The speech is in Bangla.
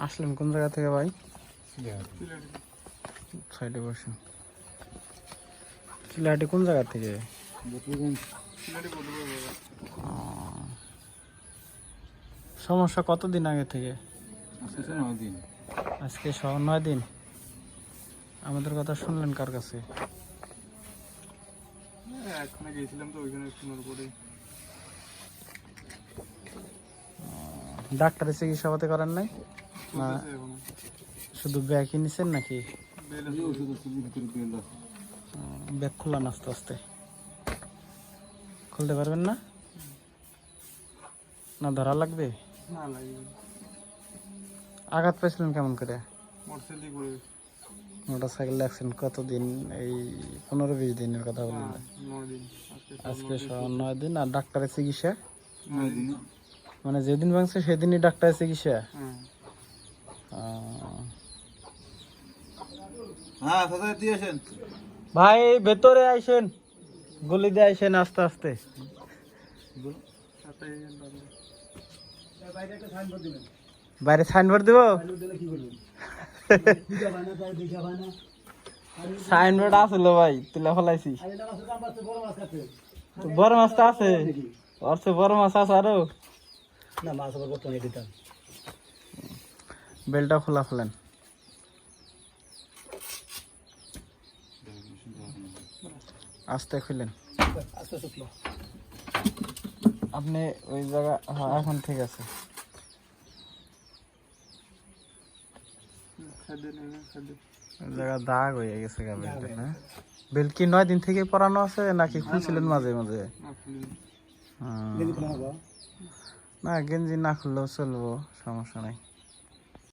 আসলেন কোন জায়গা থেকে ভাই? সাইডে বসেন। সিলেটে কোন জায়গা থেকে? সমস্যা কতদিন আগে থেকে? আজকে 9 দিন। আমাদের কথা শুনলেন কার কাছে? ডাক্তারের চিকিৎসা পাতি করেন নাই না? শুধু ব্যাগই নিছেন নাকি? ব্যাগ খুললাম আস্তে আস্তে। খুলতে পারবেন না? না ধরা লাগবে? আঘাত পাইছিলেন কেমন করে? মোটরসাইকেল অ্যাক্সিডেন্ট কতদিন? এই 15-20 দিনের কথা বললেন। আজকে 9 দিন। আর ডাক্তারের চিকিৎসা মানে যেদিন ভাঙছে সেদিনই ডাক্তারের চিকিৎসা? ভাই ভেতরে আইসেন, গলি দিয়ে আইসেন আস্তে আস্তে। বাইরে সাইনবোর্ড দিব? সাইনবোর্ড আসলো ভাই, তুলে ফেলাইছি। বড় মাছটা আছে? ওর চেয়ে বড় মাছ আছে আরো? বেলটা খোলা ফেলেন। আস্তে খুলেন। আপনি ওই জায়গা, হ্যাঁ এখন ঠিক আছে। জায়গা দাগ হয়ে গেছে বেল্টে না? বেল্ট কি 9 দিন থেকে পরানো আছে নাকি খুলছিলেন মাঝে মাঝে? না গেঞ্জি না খুললেও চলবো, সমস্যা নাই।